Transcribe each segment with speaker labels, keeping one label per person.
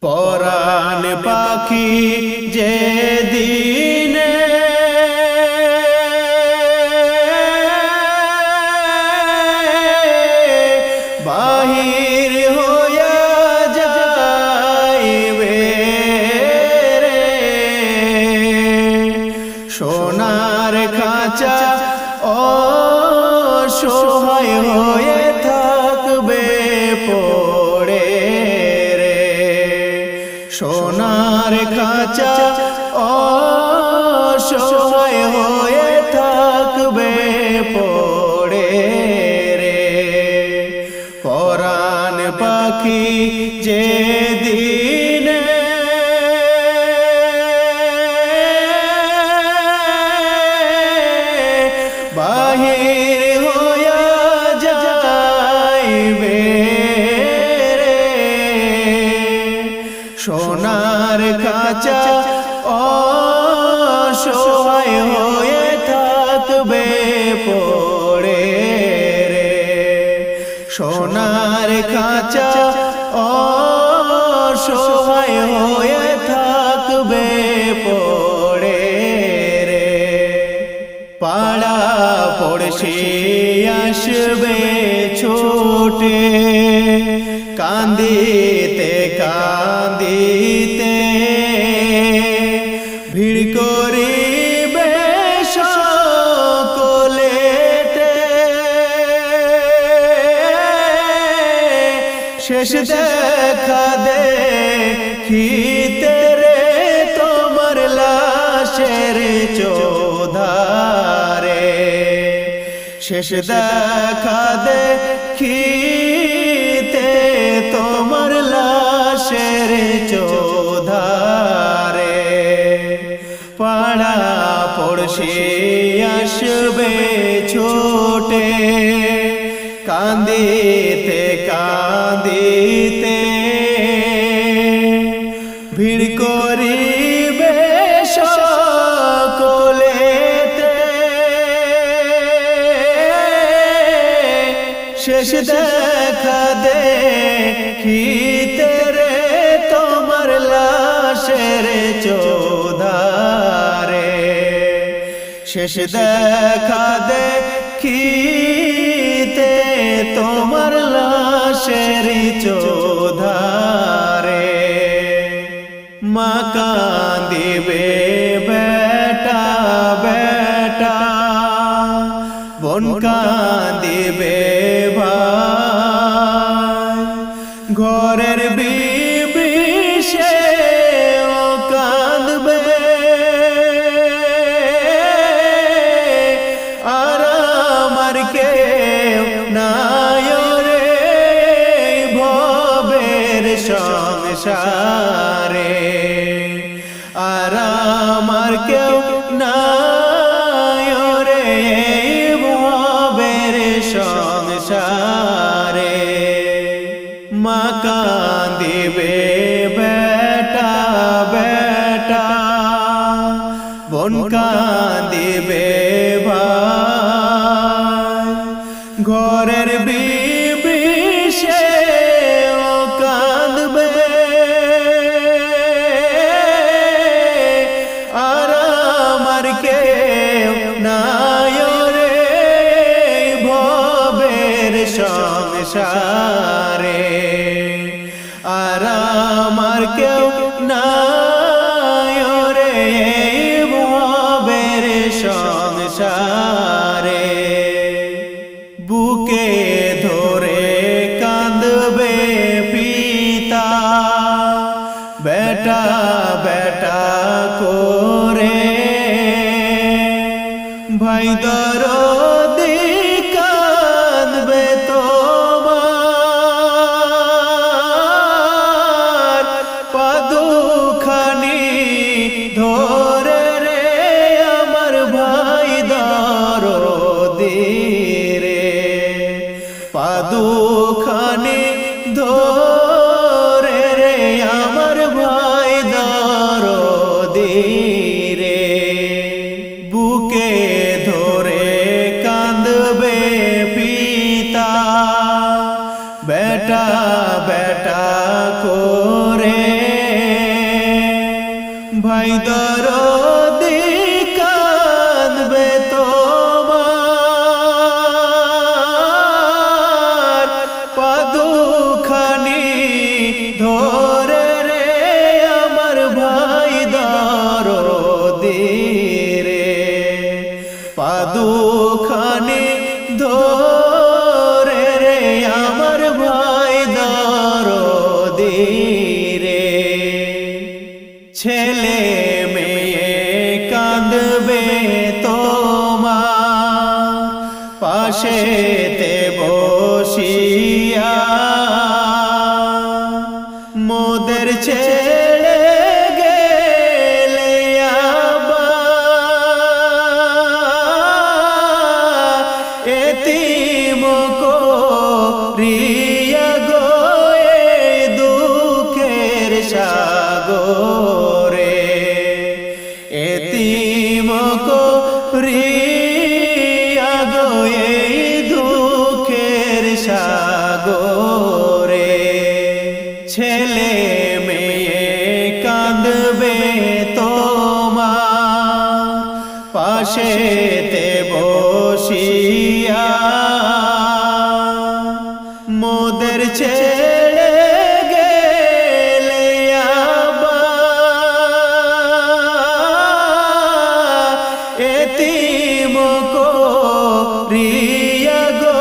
Speaker 1: পরাণ পাখি যেদিনে বাহির হইয়া যাইবে রে, সোনার খাঁচা অসহায় হয়ে থাকবে পড়ে রে, সোনার খাঁচা অসহায় হয়ে থাকবে পড়ে রে। পরাণ পাখি যেদিনে বাহির হইয়া যাইবে রে, সোনার খাঁচা অসহায় হয়ে থাকবে পড়ে রে, সোনার খাঁচা অসহায় হয়ে থাকবে পড়ে রে। পাড়া পড়শি আসবে ছোটে কান্দিতে কান্দিতে, ভিড় করিবে সকলেতে, শেষ দেখা দেখিতে রে তোমার লাশের চোধারে, শেষ দেখা দেখিতে তোমার লাশের চোধারে। পাড়া পড়শি আসবে ছোটে কান্দিতে কান্দিতে, ভিড় করিবে সকলেতে, শেষ দেখা দেখিতে রে তোমার লাশের চোধারে, শেষ দেখা দেখিতে তোমার লাশের চোধারে। মা কাঁদিবে বেটা বেটা, বোন কাঁদিবে ভাই, ঘরের বিবি সেও কাঁদবে, আর আমার কেউ নাই রে ভবের সংসারে, আর আমার কেউ নাই রে ভবের সংসারে। মা কাঁদিবে বেটা বেটা, বোন কাঁদিবে ভাই, ঘরের বিবি সেও কাঁদবে, আর আমার কেউ নাই রে ভবের সংসারে, আর আমার কেউ নাই রে ভবের সংসারে। বুকে ধরে কাঁদবে পিতা বেটা বেটা করে, ভাই দরদি কাঁদবে তোমার, পাদুখানি ধরে রে আমার ভাই দরদি রে, পাদুখানি ধরে রে আমার ভাই দরদি রে। বুকে ধরে কাঁদবে পিতা বেটা বেটা করে ভাই দরদি কাঁদবে তোমার পাদুখানি ধরে রে আমার ভাই দরদি রে পাদুখানি ধরে রে আমার ভাই দরদি রে ছেলে মেয়ে কাঁদবে তোমার পাশেতে বসিয়া মোদের ছেড়ে গেলে আবার এতিম করিয়া গো এই দুঃখের সাগরে এতিম করিয়া গো এই দুঃখের সাগরে ছেলে মেয়ে কাঁদবে তোমার পাশেতে বসিয়া মোদের ছেড়ে গেলে আবার এতিম করিয়া গো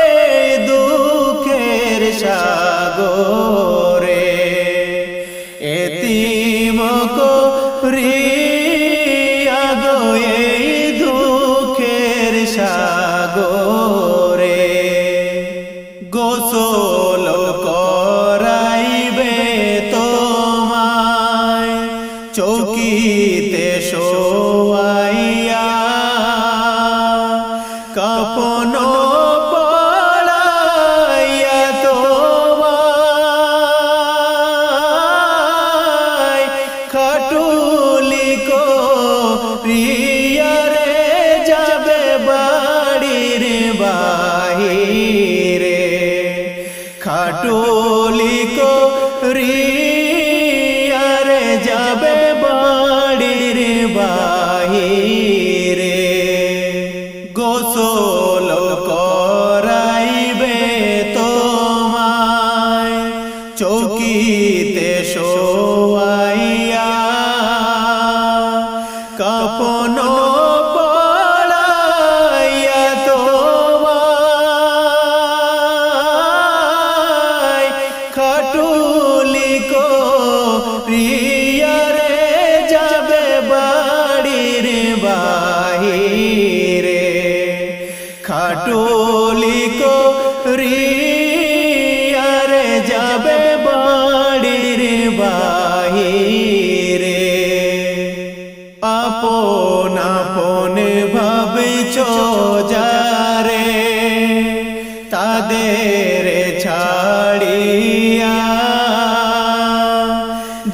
Speaker 1: এই দুঃখের সাগরে এতিম করিয়া গো এই দুঃখের সাগরে গোসল করাইবে তোমায় চৌকিতে শোয়াইয়া কাফন পরাইয়া তোমায় খাটুলি করিয়া রে যাবে বাড়ির বাহিরে খাটুলি করিয়া রে যাবে বাড়ির বাহিরে গোসল করাইবে তোমায় চৌকিতে শোয়াইয়া কাফন পরাইয়া তোমায় খাটুলি করিয়া রে যাবে বাড়ির বাহিরে খাটুলি করিয়া রে যাবে বাড়ির বাহিরে আপন আপন ভাবিছ যারে তাদের ছাড়িয়া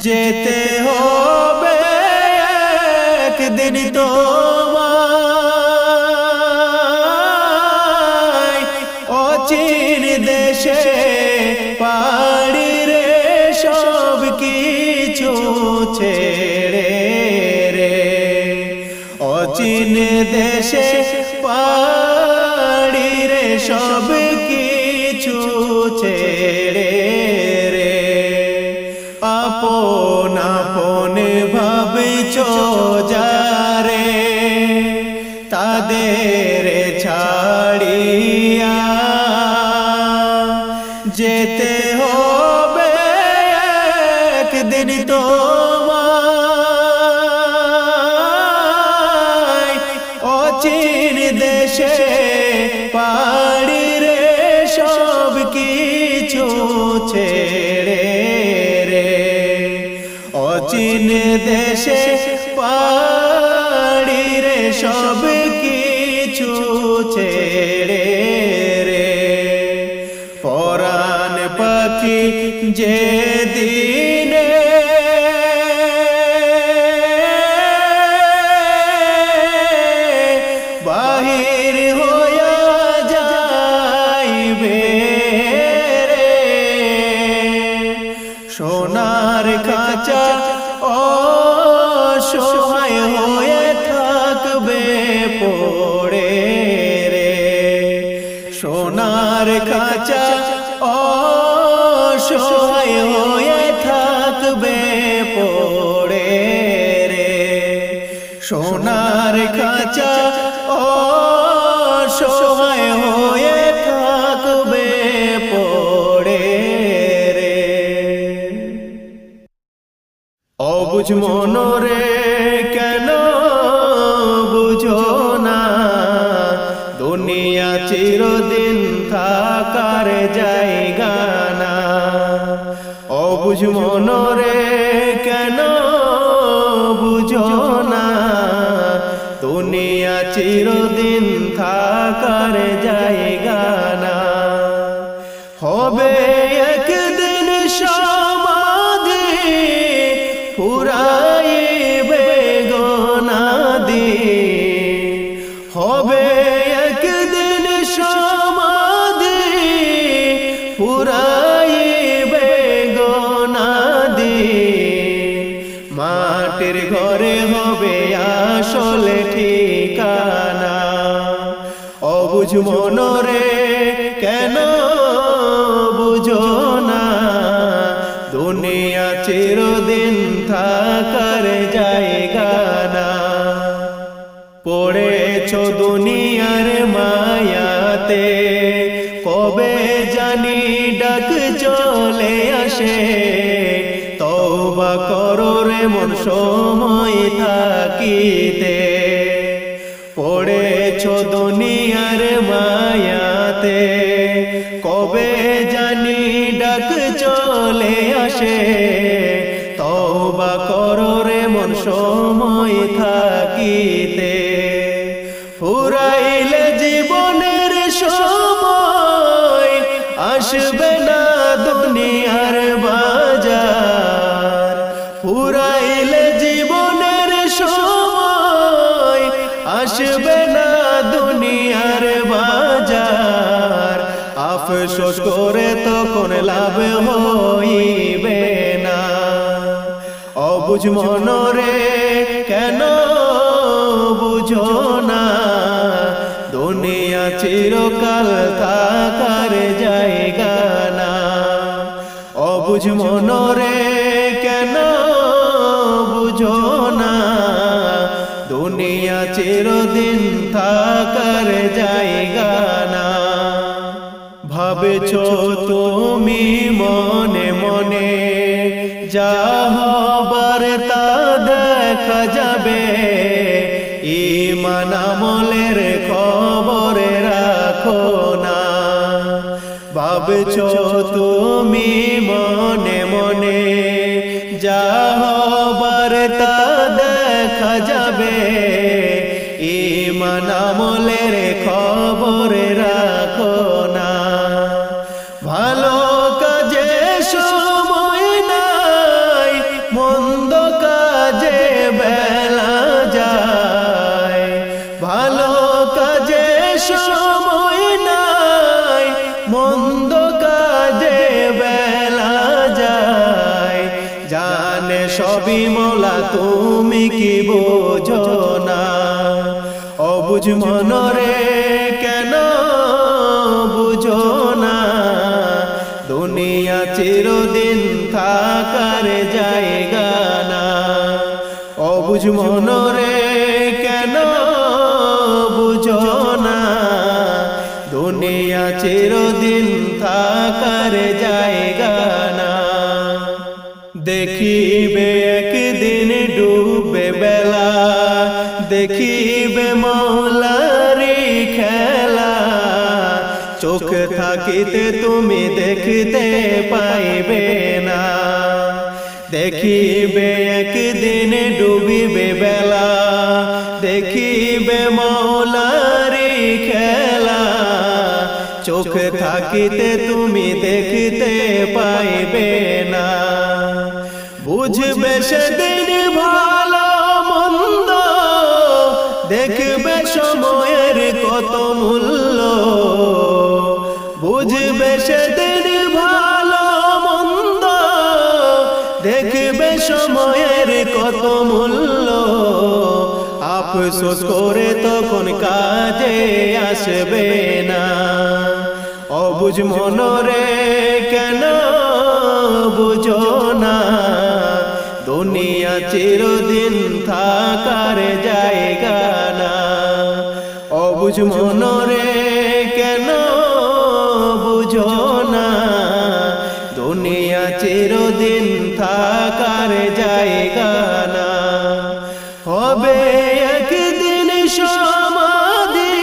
Speaker 1: যেতে হবে একদিন তোমায় অচিন দেশে পাড়ি রে সব কিছু ছেড়ে রে অচিন দেশে পাড়ি রে সব কিছু ছেড়ে রে আপন আপন ভাবিছ যারে তাদের ছাড়িয়া যেতে হবে একদিন তোমায় অচিন দেশে পাড়ি রে সব কিছু ছেড়ে রে অচিন দেশে পাড়ি রে সব কিছু ছেড়ে রে পরাণ পাখি যে দিনে বাহির হইয়া যাইবে রে সোনার খাঁচা অসহায় হয়ে থাকবে পড়ে রে সোনার খাঁচা অসহায় হয়ে থাকবে পড়ে রে সোনার খাঁচা অসহায় হয়ে থাকবে পড়ে রে অবুঝ মনরে কেন বুঝো না দুনিয়া চিরদিন থাকার জায়গা না অবুঝ মনরে কেন বুঝো না দুনিয়া চিরদিন থাকার জায়গা না হবে একদিন সমাধি ফুরাইবে গোনাদি হবে একদিন সমাধি ফুরাইবে গোনাদি মাটির ঘরে হবে আসলে ঠিকানা অবুঝ মনরে কেন বুঝো না দুনিয়া চিরদিন থাকার জায়গা না পড়েছ দুনিয়ার মায়াতে কবে জানি ডাক চলে আসে তওবা করো রে মন সময় থাকিতে পড়েছ দুনিয়ার মায়াতে কবে জানি ডাক চলে আসে তওবা করো রে মন সময় থাকিতে ফুরাইলে জীবনের সময় আসবে না দুনিয়ার বাজার ফুরাইলে জীবনের সময় আসবে না দুনিয়ার বাজার আফসোস করে তখন লাভ হইবে না অবুঝ মনরে কেন বুঝো না দুনিয়া চিরকাল থাকার জায়গা না অবুঝ মনরে কেন বুঝো না দুনিয়া চিরদিন থাকার জায়গা না ভাবেছ তুমি মনে মনে যা হবার তা দেখা যাবে ঈমান আমলের খবর রাখো না ভাবেছ তুমি মনে মনে যা হবার তা দেখা যাবে ঈমান আমলের খবর রাখো না ভালো কাজে সময় নাই মন্দ কাজে বেলা যায় ভালো কাজে সময় নাই মন্দ কাজে বেলা যায় জানে সবই মোলা তুমি কি বোঝো না অবুঝ মনরে কেন বুঝো না দুনিয়া চিরদিন থাকার জায়গা না অবুঝ মনরে কেন বুঝো না দুনিয়া চিরদিন থাকার জায়গা না দেখিবে একদিন ডুবে বেলা দেখিবে মৌলারি খেলা চোখ থাকিতে তুমি দেখতে পাইবে না দেখিবে একদিন ডুবিবে বেলা দেখিবে মৌলারি খেলা চোখ থাকিতে তুমি দেখতে পাইবে না বুঝবে সেদিন ভালো মন্দ দেখবে সময়ের কত মূল্য বুঝবে সেদিন ভালো মন্দ দেখবে সময়ের কত মূল্য, আফসোস করে তখন কাজে আসবে না। অবুঝ মনরে কেন বুঝো না, দুনিয়া চিরদিন থাকার জায়গা না। অবুঝ মনরে কেন বুঝো না, দুনিয়া চিরদিন থাকার জায়গা না। হবে একদিন সমাধি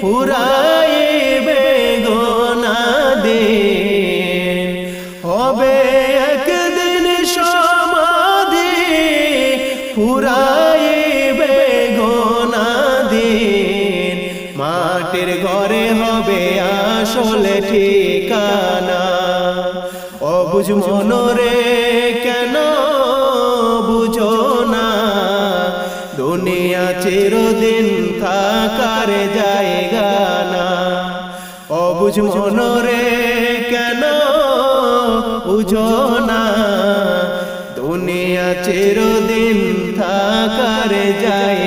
Speaker 1: ফুরাইবে গোনাদিন, হবে একদিন সমাধি ফুরাইবে গোনাদিন। মাটির ঘরে হবে আসলে ঠিকানা। অবুঝ মনরে কেন বুঝো না, দুনিয়া চিরদিন থাকার জায়গা না। অবুঝ মনরে কেন বুঝো না, দুনিয়া চিরদিন থাকার জায়গা